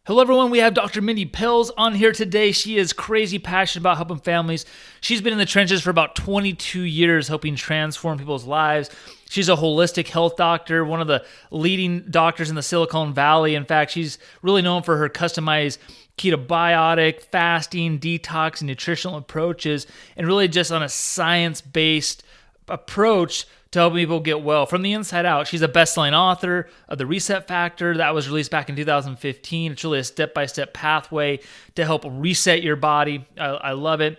Hello everyone, we have Dr. Mindy Pelz on here today. She is crazy passionate about helping families. She's been in the trenches for about 22 years helping transform people's lives. She's a holistic health doctor, one of the leading doctors in the Silicon Valley. In fact, she's really known for her customized ketobiotic, fasting, detox, and nutritional approaches, and really just on a science-based approach to helping people get well from the inside out. She's a bestselling author of The Reset Factor that was released back in 2015. It's really a step-by-step pathway to help reset your body. I love it.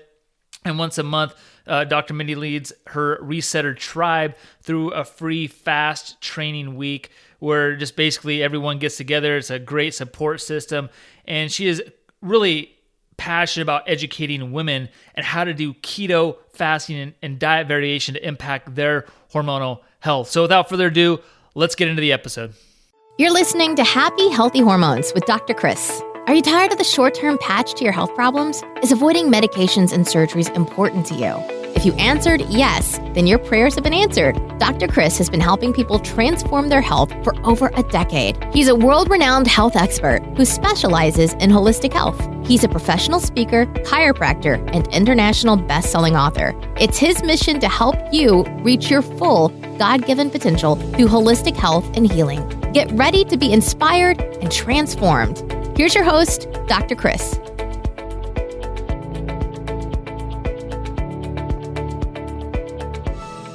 And once a month, Dr. Mindy leads her Resetter Tribe through a free fast training week where just basically everyone gets together. It's a great support system. And she is really passionate about educating women and how to do keto, fasting, and diet variation to impact their hormonal health. So without further ado, let's get into the episode. You're listening to Happy Healthy Hormones with Dr. Chris. Are you tired of the short-term patch to your health problems? Is avoiding medications and surgeries important to you? If you answered yes, then your prayers have been answered. Dr. Chris has been helping people transform their health for over a decade. He's a world-renowned health expert who specializes in holistic health. He's a professional speaker, chiropractor, and international best-selling author. It's his mission to help you reach your full God-given potential through holistic health and healing. Get ready to be inspired and transformed. Here's your host, Dr. Chris.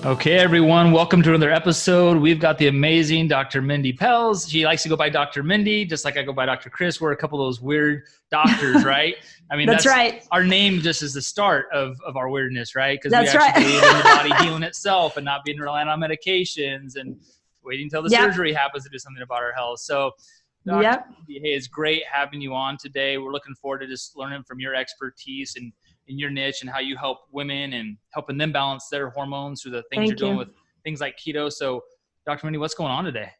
Okay, everyone, welcome to another episode. We've got the amazing Dr. Mindy Pelz. She likes to go by Dr. Mindy, just like I go by Dr. Chris. We're a couple of those weird doctors, right? I mean, that's right. Our name just is the start of our weirdness, right? Because we actually believe in the body healing itself and not being reliant on medications and waiting until the surgery happens to do something about our health. So, Dr. Mindy, hey, it's great having you on today. We're looking forward to just learning from your expertise and in your niche and how you help women and helping them balance their hormones through the things you're doing with things like keto. So Dr. Mindy, what's going on today?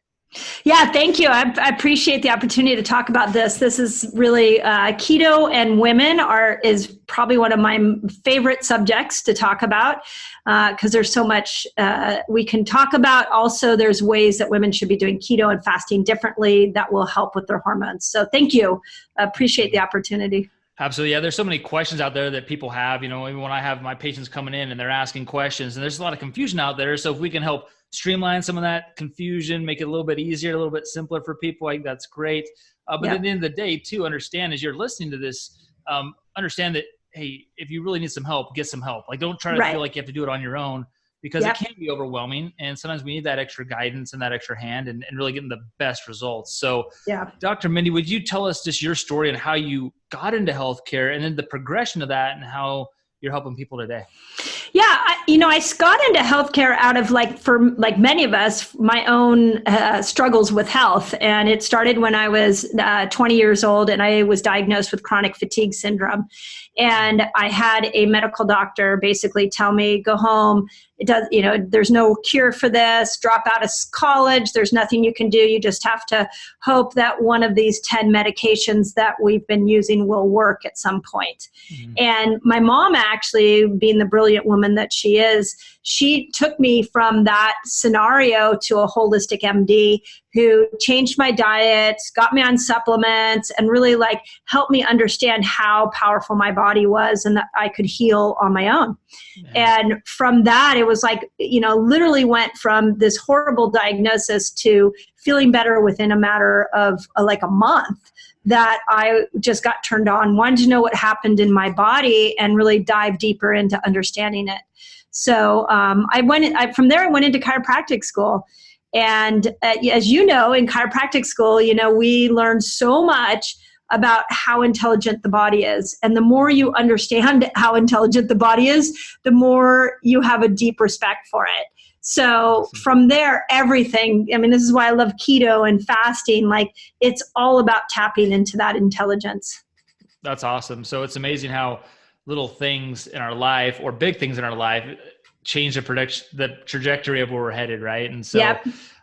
Yeah, thank you. I appreciate the opportunity to talk about this. This is really keto and women is probably one of my favorite subjects to talk about because there's so much we can talk about. Also, there's ways that women should be doing keto and fasting differently that will help with their hormones. So thank you. I appreciate the opportunity. Absolutely. Yeah. There's so many questions out there that people have, even when I have my patients coming in and they're asking questions, and there's a lot of confusion out there. So if we can help streamline some of that confusion, make it a little bit easier, a little bit simpler for people, I think that's great. But at the end of the day too, understand as you're listening to this, understand that, hey, if you really need some help, get some help. Like don't try to feel like you have to do it on your own because it can be overwhelming. And sometimes we need that extra guidance and that extra hand and really getting the best results. So Dr. Mindy, would you tell us just your story and how you got into healthcare and then the progression of that and how you're helping people today? Yeah, I got into healthcare out of for many of us, my own struggles with health. And it started when I was 20 years old and I was diagnosed with chronic fatigue syndrome. And I had a medical doctor basically tell me, go home. It does, there's no cure for this, drop out of college. There's nothing you can do. You just have to hope that one of these 10 medications that we've been using will work at some point. Mm-hmm. And my mom actually, being the brilliant woman that she is, she took me from that scenario to a holistic MD who changed my diet, got me on supplements, and really helped me understand how powerful my body was and that I could heal on my own. Yeah. And from that, it was literally went from this horrible diagnosis to feeling better within a matter of a month that I just got turned on, wanted to know what happened in my body and really dive deeper into understanding it. So from there, I went into chiropractic school. And as you know, in chiropractic school, we learn so much about how intelligent the body is. And the more you understand how intelligent the body is, the more you have a deep respect for it. So from there, everything, this is why I love keto and fasting. It's all about tapping into that intelligence. That's awesome. So it's amazing how little things in our life or big things in our life change the trajectory of where we're headed. Right. And so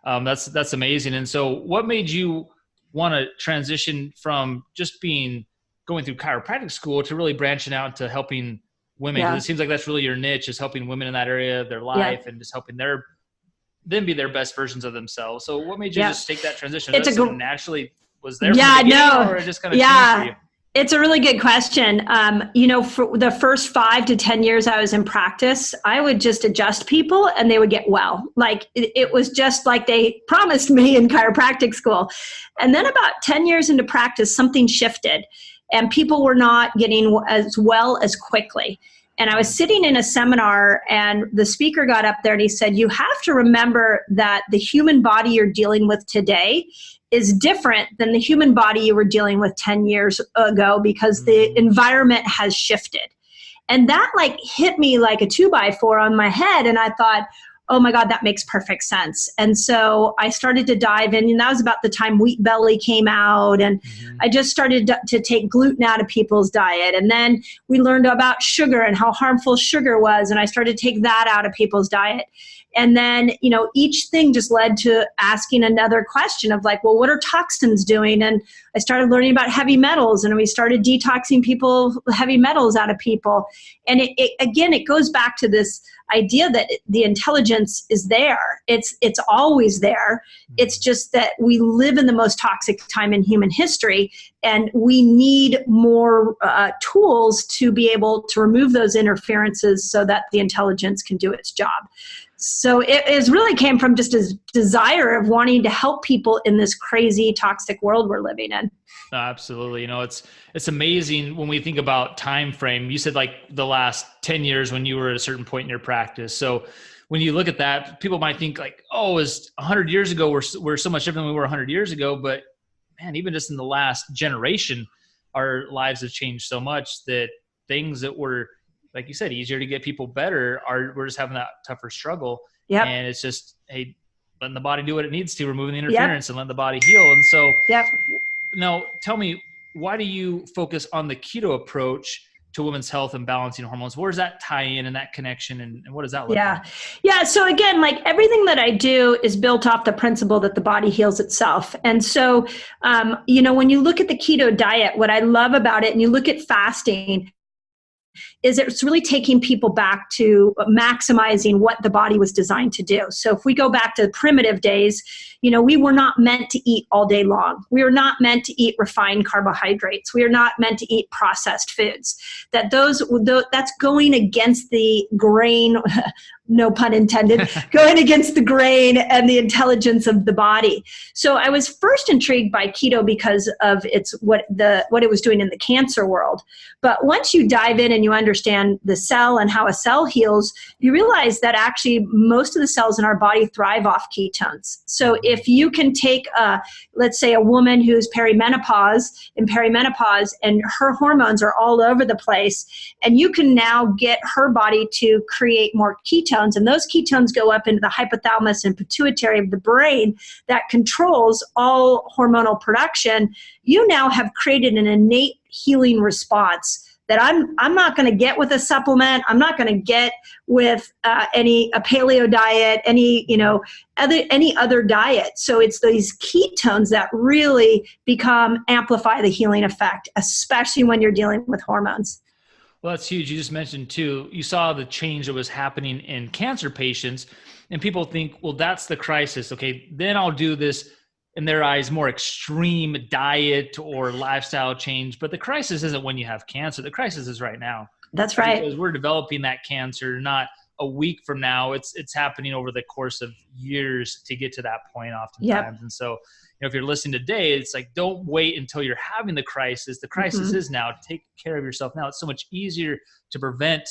that's amazing. And so what made you want to transition from just going through chiropractic school to really branching out to helping women? Because it seems like that's really your niche, is helping women in that area of their life and just helping them be their best versions of themselves. So what made you just take that transition? It's naturally was there from the beginning, no. or it just kind of changed for you? It's a really good question. For the first 5 to 10 years I was in practice, I would just adjust people and they would get well. Like it was just like they promised me in chiropractic school. And then about 10 years into practice, something shifted and people were not getting as well as quickly. And I was sitting in a seminar and the speaker got up there and he said, you have to remember that the human body you're dealing with today is different than the human body you were dealing with 10 years ago because the environment has shifted. And that like hit me like a 2x4 on my head. And I thought, oh my God, that makes perfect sense. And so I started to dive in, and that was about the time Wheat Belly came out. And I just started to take gluten out of people's diet. And then we learned about sugar and how harmful sugar was. And I started to take that out of people's diet. And then, each thing just led to asking another question of like, well, what are toxins doing? And I started learning about heavy metals, and we started detoxing heavy metals out of people. And it goes back to this idea that the intelligence is there. It's always there. It's just that we live in the most toxic time in human history, and we need more tools to be able to remove those interferences so that the intelligence can do its job. So it really came from just a desire of wanting to help people in this crazy toxic world we're living in. No, absolutely. It's amazing when we think about time frame. You said like the last 10 years when you were at a certain point in your practice. So when you look at that, people might think like, oh, it was 100 years ago. We're so much different than we were 100 years ago. But man, even just in the last generation, our lives have changed so much that things that were, like you said, easier to get people better, we're just having that tougher struggle. Yep. And it's just, hey, letting the body do what it needs to, removing the interference and letting the body heal. And so now tell me, why do you focus on the keto approach to women's health and balancing hormones? Where does that tie in and that connection, and what does that look like? Yeah. So again, like everything that I do is built off the principle that the body heals itself. And so, when you look at the keto diet, what I love about it, and you look at fasting, is it's really taking people back to maximizing what the body was designed to do. So if we go back to the primitive days, we were not meant to eat all day long. We were not meant to eat refined carbohydrates. We are not meant to eat processed foods. That's going against the grain, no pun intended, going against the grain and the intelligence of the body. So I was first intrigued by keto because of what it was doing in the cancer world. But once you dive in and you understand the cell and how a cell heals, you realize that actually most of the cells in our body thrive off ketones. So if you can take, let's say, a woman who's perimenopause, and her hormones are all over the place, and you can now get her body to create more ketones, and those ketones go up into the hypothalamus and pituitary of the brain that controls all hormonal production, you now have created an innate healing response that I'm not going to get with a supplement. I'm not going to get with a paleo diet, any other diet. So it's these ketones that really amplify the healing effect, especially when you're dealing with hormones. Well, that's huge. You just mentioned too, you saw the change that was happening in cancer patients, and people think, well, that's the crisis. Okay, then I'll do this, in their eyes, more extreme diet or lifestyle change. But the crisis isn't when you have cancer. The crisis is right now. That's right. Because we're developing that cancer not a week from now. It's happening over the course of years to get to that point oftentimes. Yep. And so, if you're listening today, it's like, don't wait until you're having the crisis. The crisis is now. Take care of yourself now. It's so much easier to prevent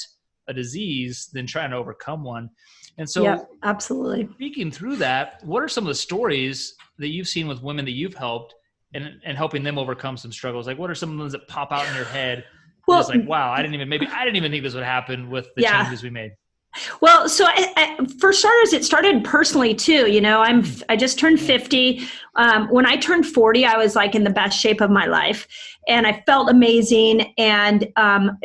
a disease than trying to overcome one. And so, absolutely. Speaking through that, what are some of the stories that you've seen with women that you've helped and helping them overcome some struggles? Like, what are some of the ones that pop out in your head? Well, it's like, wow, I didn't even think this would happen with the changes we made. Well, so for starters, it started personally too. I just turned 50. When I turned 40, I was like in the best shape of my life, and I felt amazing. And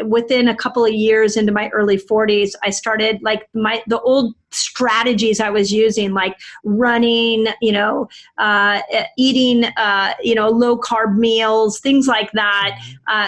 within a couple of years into my early 40s, I started like the old strategies I was using, like running, eating, low carb meals, things like that.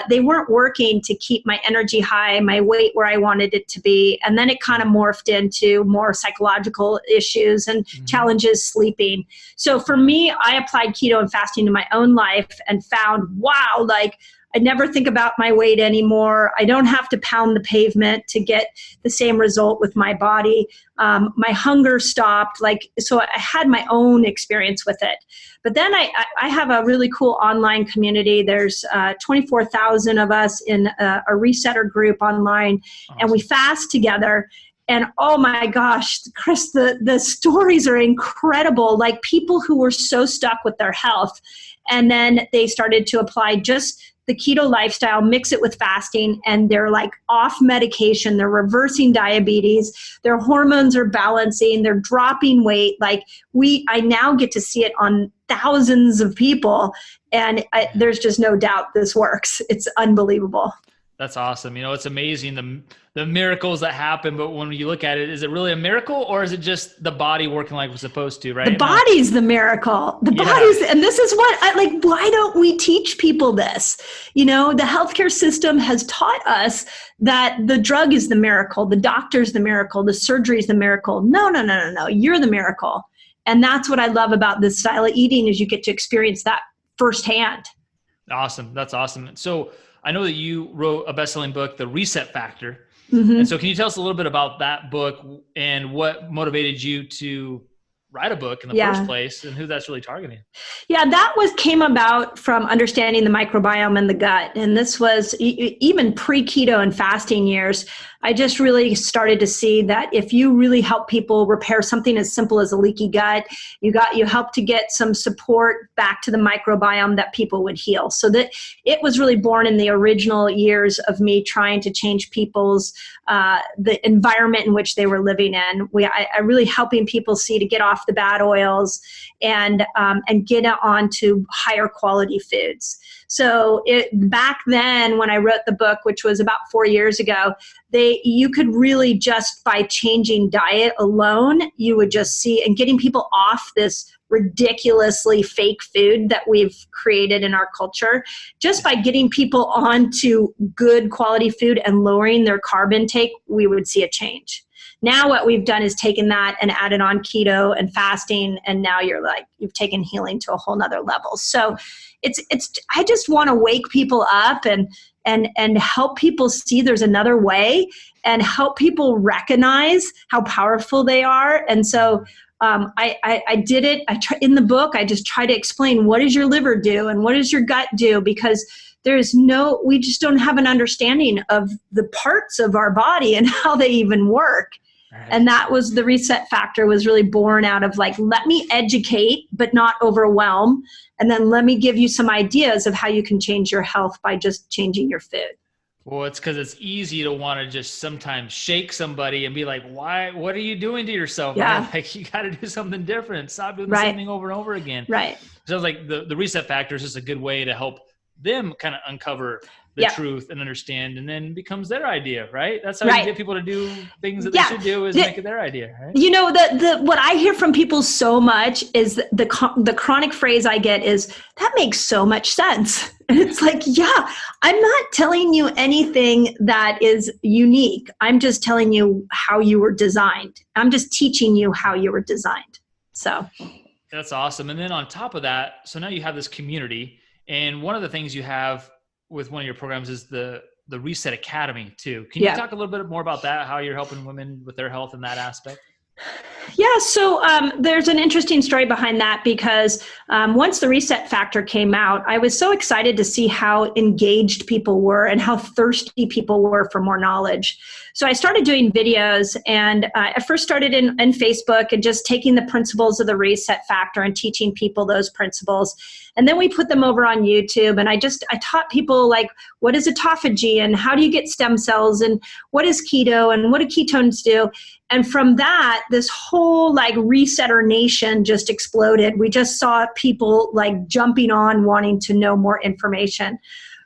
They weren't working to keep my energy high, my weight where I wanted it to be. And then it kind of morphed into more psychological issues and challenges sleeping. So for me, I applied keto and fasting to my own life and found, wow, like I never think about my weight anymore. I don't have to pound the pavement to get the same result with my body. My hunger stopped. So I had my own experience with it. But then I have a really cool online community. There's 24,000 of us in a resetter group online, awesome. And we fast together. And oh my gosh, Chris, the stories are incredible. Like people who were so stuck with their health, and then they started to apply just the keto lifestyle, mix it with fasting, and they're like off medication. They're reversing diabetes. Their hormones are balancing. They're dropping weight. Like I now get to see it on thousands of people, and there's just no doubt this works. It's unbelievable. That's awesome. It's amazing the miracles that happen, but when you look at it, is it really a miracle or is it just the body working like it's supposed to, right? The body's the miracle. The body's, and this is what why don't we teach people this? The healthcare system has taught us that the drug is the miracle, the doctor's the miracle, the surgery's the miracle. No. You're the miracle. And that's what I love about this style of eating is you get to experience that firsthand. Awesome. That's awesome. So I know that you wrote a best-selling book, The Reset Factor. And so can you tell us a little bit about that book and what motivated you to write a book in the first place and who that's really targeting? Yeah, that came about from understanding the microbiome in the gut. And this was even pre-keto and fasting years. I just really started to see that if you really help people repair something as simple as a leaky gut, you help to get some support back to the microbiome, that people would heal. So that it was really born in the original years of me trying to change people's the environment in which they were living in. I really helping people see to get off the bad oils and get on to higher quality foods. So back then when I wrote the book, which was about 4 years ago, you could really just by changing diet alone, you would just see, and getting people off this ridiculously fake food that we've created in our culture, just by getting people onto good quality food and lowering their carb intake, we would see a change. Now what we've done is taken that and added on keto and fasting, and now you've taken healing to a whole nother level. So I just want to wake people up and help people see there's another way and help people recognize how powerful they are. And so I did it. In the book, I just try to explain what does your liver do and what does your gut do, because we just don't have an understanding of the parts of our body and how they even work. Right. And that was the Reset Factor, was really born out of let me educate, but not overwhelm. And then let me give you some ideas of how you can change your health by just changing your food. Well, it's because it's easy to want to just sometimes shake somebody and be like, why, what are you doing to yourself? Yeah. Man? You got to do something different. Stop doing the same thing over and over again. Right. So the Reset Factor is just a good way to help them kind of uncover the truth and understand, and then becomes their idea, right? That's how you get people to do things that they should do, is make it their idea, right? What I hear from people so much is the chronic phrase I get is, that makes so much sense. And it's like, I'm not telling you anything that is unique. I'm just telling you how you were designed. I'm just teaching you how you were designed. So that's awesome. And then on top of that, so now you have this community, and one of the things you have with one of your programs is the Reset Academy too. Can you talk a little bit more about that, how you're helping women with their health in that aspect? Yeah, so there's an interesting story behind that, because once the Reset Factor came out, I was so excited to see how engaged people were and how thirsty people were for more knowledge. So I started doing videos, and I first started in Facebook and just taking the principles of the Reset Factor and teaching people those principles. And then we put them over on YouTube, and I taught people what is autophagy and how do you get stem cells and what is keto and what do ketones do. And from that, this whole resetter nation just exploded. We just saw people jumping on, wanting to know more information.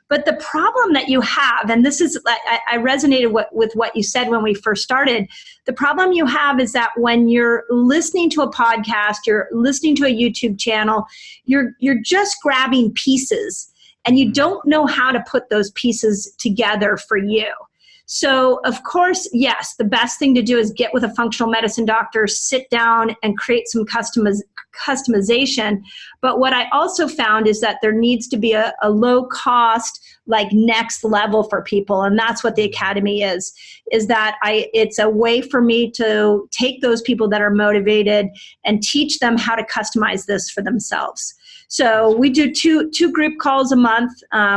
But the problem that you have, and this is, I resonated with what you said when we first started, the problem you have is that when you're listening to a podcast, you're listening to a YouTube channel, you're just grabbing pieces and you don't know how to put those pieces together for you. So, of course, yes, the best thing to do is get with a functional medicine doctor, sit down and create some customization. But what I also found is that there needs to be a low cost, like next level for people. And that's what the Academy is that it's a way for me to take those people that are motivated and teach them how to customize this for themselves. So we do two group calls a month.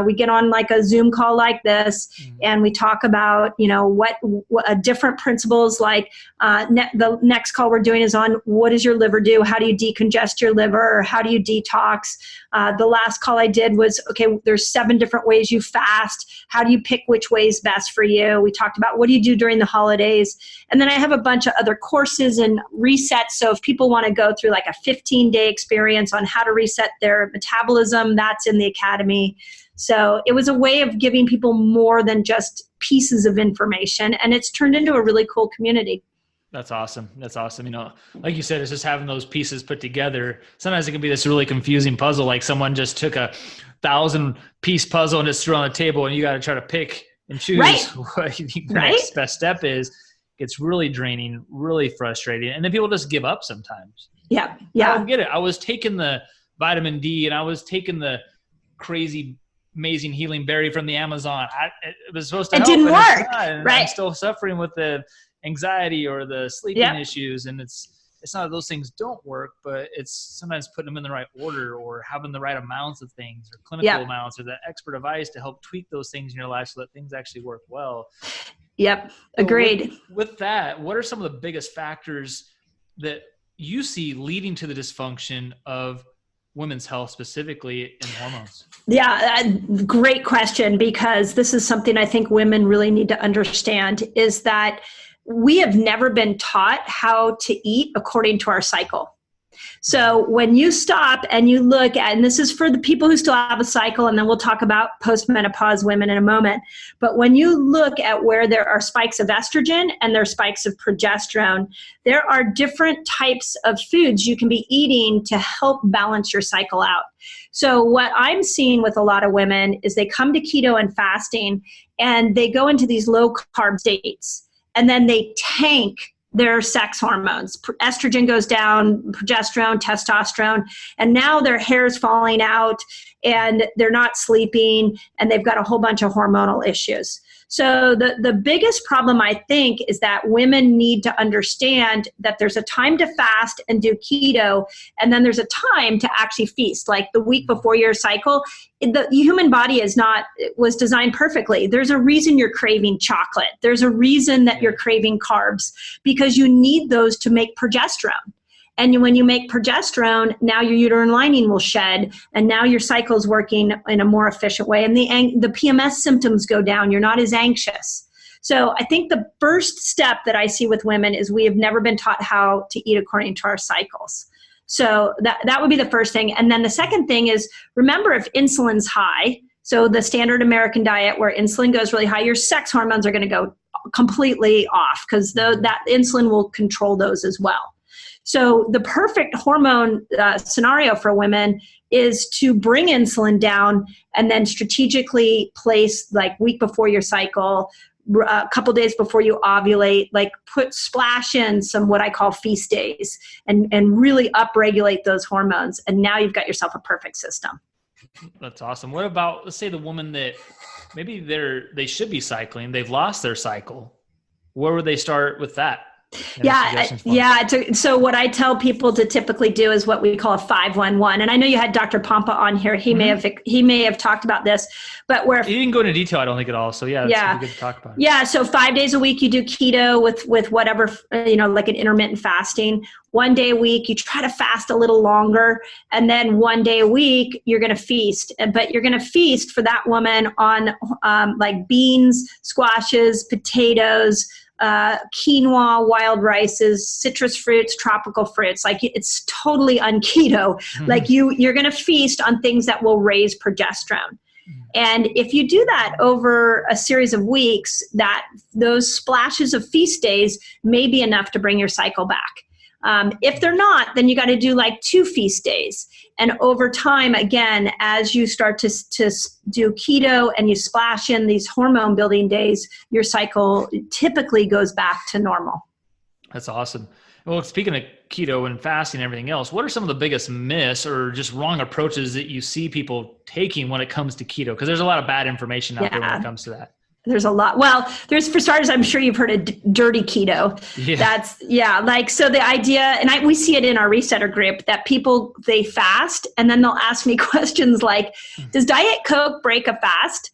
We get on like a Zoom call like this, and we talk about, what different principles. Like the next call we're doing is on what does your liver do? How do you decongest your liver? How do you detox? The last call I did was, okay, there's 7 different ways you fast. How do you pick which way is best for you? We talked about what do you do during the holidays? And then I have a bunch of other courses and resets. So if people want to go through like a 15-day experience on how to reset their metabolism, that's in the Academy. So it was a way of giving people more than just pieces of information. And it's turned into a really cool community. That's awesome. That's awesome. Like you said, it's just having those pieces put together. Sometimes it can be this really confusing puzzle. Like someone just took a 1,000-piece puzzle and just threw it on the table, and you got to try to pick and choose what you think the next best step is. It's really draining, really frustrating. And then people just give up sometimes. Yeah. I don't get it. I was taking the vitamin D and I was taking the crazy, amazing healing berry from the Amazon. It was supposed to help. It didn't work. I'm still suffering with the anxiety or the sleeping issues. And it's not that those things don't work, but it's sometimes putting them in the right order or having the right amounts of things or clinical amounts or that expert advice to help tweak those things in your life so that things actually work well. Yep. Agreed. So with that, what are some of the biggest factors that you see leading to the dysfunction of women's health, specifically in hormones? Yeah, great question, because this is something I think women really need to understand, is that we have never been taught how to eat according to our cycle. So when you stop and you look at, and this is for the people who still have a cycle, and then we'll talk about postmenopause women in a moment. But when you look at where there are spikes of estrogen and there are spikes of progesterone, there are different types of foods you can be eating to help balance your cycle out. So what I'm seeing with a lot of women is they come to keto and fasting and they go into these low carb states, and then they tank their sex hormones. Estrogen goes down, progesterone, testosterone, and now their hair's falling out and they're not sleeping and they've got a whole bunch of hormonal issues. So the biggest problem, I think, is that women need to understand that there's a time to fast and do keto, and then there's a time to actually feast. Like the week before your cycle, the human body was designed perfectly. There's a reason you're craving chocolate. There's a reason that you're craving carbs, because you need those to make progesterone. And when you make progesterone, now your uterine lining will shed, and now your cycle is working in a more efficient way. And the PMS symptoms go down. You're not as anxious. So I think the first step that I see with women is we have never been taught how to eat according to our cycles. So that would be the first thing. And then the second thing is, remember, if insulin's high, so the standard American diet where insulin goes really high, your sex hormones are going to go completely off, because that insulin will control those as well. So the perfect hormone scenario for women is to bring insulin down and then strategically place, like week before your cycle, a couple days before you ovulate, like splash in some what I call feast days and really upregulate those hormones. And now you've got yourself a perfect system. That's awesome. What about, let's say, the woman that maybe they should be cycling, they've lost their cycle. Where would they start with that? So what I tell people to typically do is what we call a 5-1-1. And I know you had Dr. Pompa on here. He may have talked about this, but where he didn't go into detail, I don't think, at all. So it's good to talk about it. Yeah. So 5 days a week you do keto with whatever, like an intermittent fasting. 1 day a week you try to fast a little longer, and then 1 day a week you're going to feast. But you're going to feast for that woman on like beans, squashes, potatoes, quinoa, wild rices, citrus fruits, tropical fruits. Like it's totally un-keto. Like you're going to feast on things that will raise progesterone. And if you do that over a series of weeks, those splashes of feast days may be enough to bring your cycle back. If they're not, then you got to do like 2 feast days. And over time, again, as you start to do keto and you splash in these hormone building days, your cycle typically goes back to normal. That's awesome. Well, speaking of keto and fasting and everything else, what are some of the biggest myths or just wrong approaches that you see people taking when it comes to keto? Because there's a lot of bad information out there when it comes to that. There's a lot. Well, for starters, I'm sure you've heard of dirty keto. Yeah. So the idea, and we see it in our resetter group, that people, they fast and then they'll ask me questions like, does Diet Coke break a fast?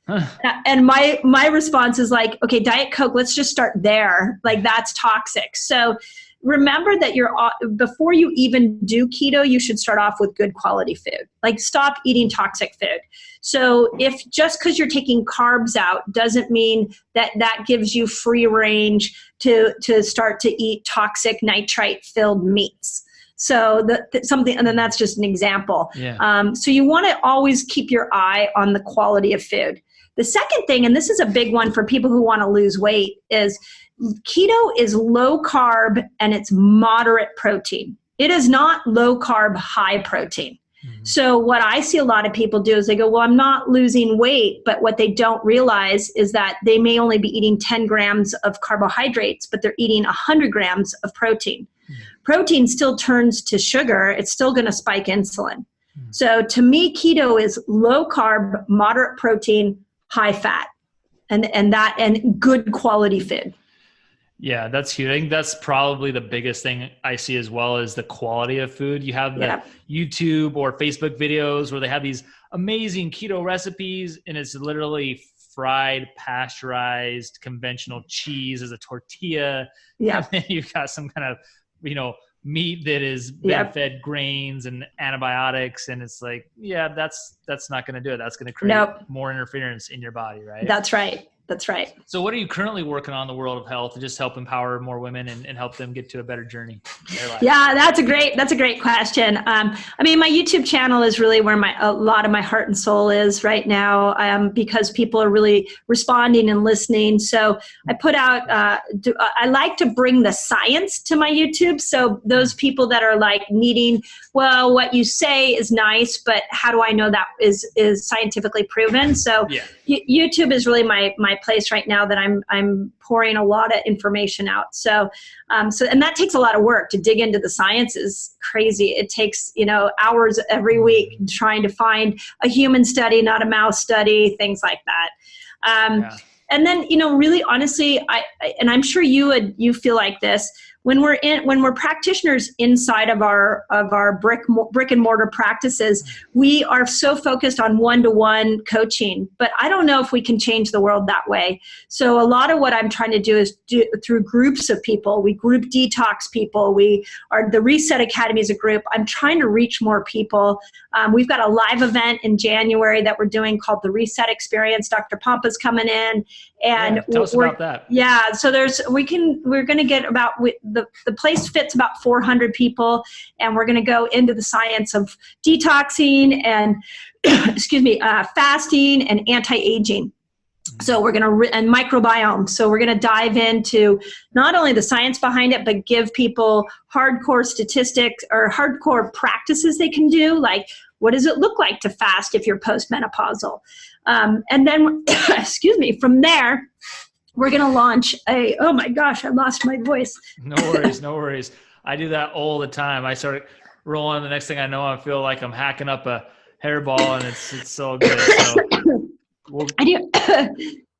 And my response is like, okay, Diet Coke, let's just start there. Like, that's toxic. So remember that before you even do keto, you should start off with good quality food. Like, stop eating toxic food. So if just because you're taking carbs out doesn't mean that gives you free range to start to eat toxic nitrite filled meats. So something, and then that's just an example. Yeah. So you want to always keep your eye on the quality of food. The second thing, and this is a big one for people who want to lose weight, is keto is low carb and it's moderate protein. It is not low carb, high protein. Mm-hmm. So what I see a lot of people do is they go, well, I'm not losing weight, but what they don't realize is that they may only be eating 10 grams of carbohydrates, but they're eating 100 grams of protein. Mm-hmm. Protein still turns to sugar. It's still going to spike insulin. Mm-hmm. So to me, keto is low carb, moderate protein, high fat, and good quality food. Yeah, that's huge. I think that's probably the biggest thing I see as well, is the quality of food. You have the YouTube or Facebook videos where they have these amazing keto recipes, and it's literally fried, pasteurized, conventional cheese as a tortilla. Yeah. And then you've got some kind of, meat that is been fed grains and antibiotics. And it's like, that's not going to do it. That's going to create more interference in your body, right? That's right. That's right. So what are you currently working on in the world of health to just help empower more women and help them get to a better journey in their life? Yeah, that's a great question. My YouTube channel is really where a lot of my heart and soul is right now, because people are really responding and listening. So I put out, I like to bring the science to my YouTube. So those people that are like needing, well, what you say is nice, but how do I know that is scientifically proven? So YouTube is really my place right now that I'm pouring a lot of information out. So and that takes a lot of work. To dig into the science is crazy. It takes, hours every week trying to find a human study, not a mouse study, things like that. And then, really honestly, and I'm sure you feel like this, when we're practitioners inside of our brick and mortar practices, we are so focused on one-to-one coaching, but I don't know if we can change the world that way. So a lot of what I'm trying to do is through groups of people. We group detox people. The Reset Academy is a group. I'm trying to reach more people. We've got a live event in January that we're doing called the Reset Experience. Dr. Pompa's coming in, and tell us about that. Yeah, so we're going to get about the place fits about 400 people, and we're going to go into the science of detoxing and fasting and anti-aging. So we're going to and microbiome. So we're going to dive into not only the science behind it, but give people hardcore statistics or hardcore practices they can do, like what does it look like to fast if you're postmenopausal, and then from there. We're going to launch oh my gosh, I lost my voice. No worries. I do that all the time. I start rolling. The next thing I know, I feel like I'm hacking up a hairball, and it's so good. So I do.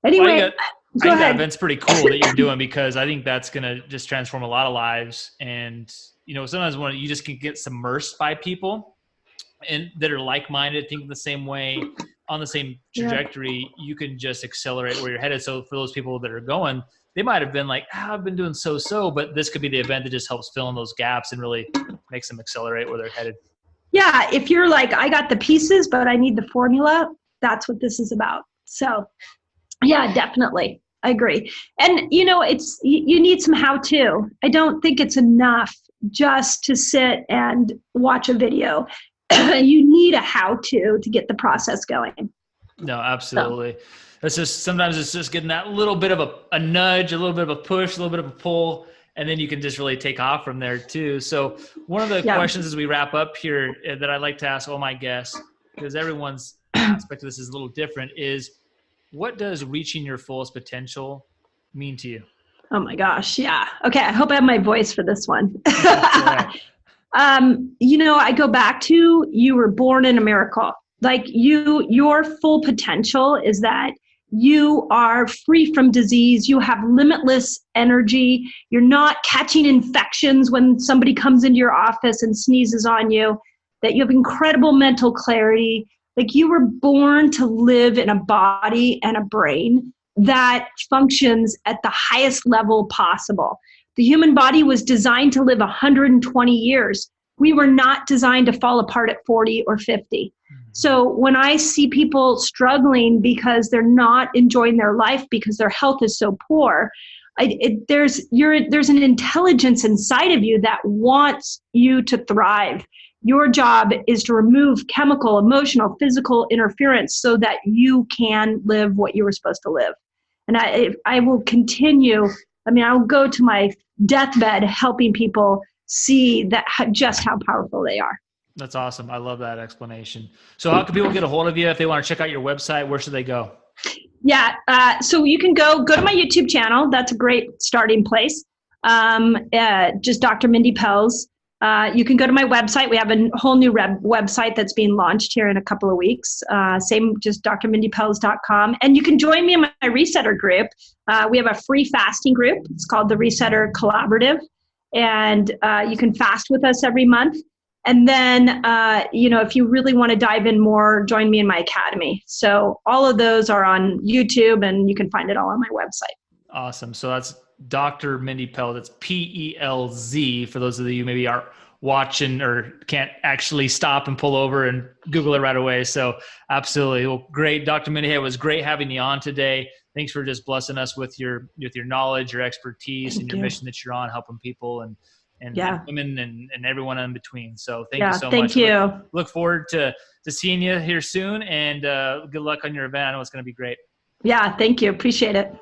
Anyway, I think that event's pretty cool that you're doing, because I think that's going to just transform a lot of lives. And, sometimes when you just can get submersed by people and that are like-minded, think the same way, on the same trajectory, you can just accelerate where you're headed. So for those people that are going, they might have been like, I've been doing so, but this could be the event that just helps fill in those gaps and really makes them accelerate where they're headed. Yeah. If you're like, I got the pieces, but I need the formula, that's what this is about. So yeah, definitely. I agree. And you need some how-to. I don't think it's enough just to sit and watch a video. You need a how-to get the process going. No, absolutely. It's just, sometimes it's just getting that little bit of a nudge, a little bit of a push, a little bit of a pull, and then you can just really take off from there too. So one of the questions as we wrap up here that I like to ask all my guests, because everyone's aspect of this is a little different, is what does reaching your fullest potential mean to you? Oh my gosh. Yeah. Okay. I hope I have my voice for this one. I go back to, you were born in a miracle. Like your full potential is that you are free from disease. You have limitless energy. You're not catching infections when somebody comes into your office and sneezes on you, that you have incredible mental clarity. Like you were born to live in a body and a brain that functions at the highest level possible. The human body was designed to live 120 years. We were not designed to fall apart at 40 or 50. So when I see people struggling because they're not enjoying their life because their health is so poor, there's an intelligence inside of you that wants you to thrive. Your job is to remove chemical, emotional, physical interference so that you can live what you were supposed to live. And I will continue. I'll go to my deathbed helping people see that just how powerful they are. That's awesome. I love that explanation. So how can people get a hold of you if they want to check out your website? Where should they go? Yeah. So you can go to my YouTube channel. That's a great starting place. Just Dr. Mindy Pelz. You can go to my website. We have a whole new website that's being launched here in a couple of weeks. Same, just drmindypelz.com. And you can join me in my Resetter group. We have a free fasting group. It's called the Resetter Collaborative. And you can fast with us every month. And then, if you really want to dive in more, join me in my academy. So all of those are on YouTube, and you can find it all on my website. Awesome. So that's Dr. Mindy Pelz. That's Pelz for those of you maybe are watching or can't actually stop and pull over and Google it right away. So absolutely. Well, great. Dr. Mindy, it was great having you on today. Thanks for just blessing us with your knowledge, your expertise, and your mission that you're on, helping people and women and everyone in between. So thank you so much. Thank you. Look forward to seeing you here soon, and good luck on your event. I know it's going to be great. Yeah, thank you. Appreciate it.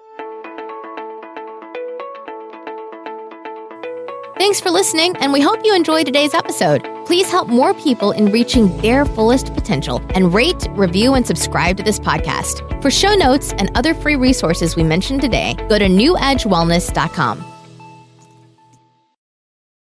Thanks for listening, and we hope you enjoyed today's episode. Please help more people in reaching their fullest potential and rate, review, and subscribe to this podcast. For show notes and other free resources we mentioned today, go to newedgewellness.com.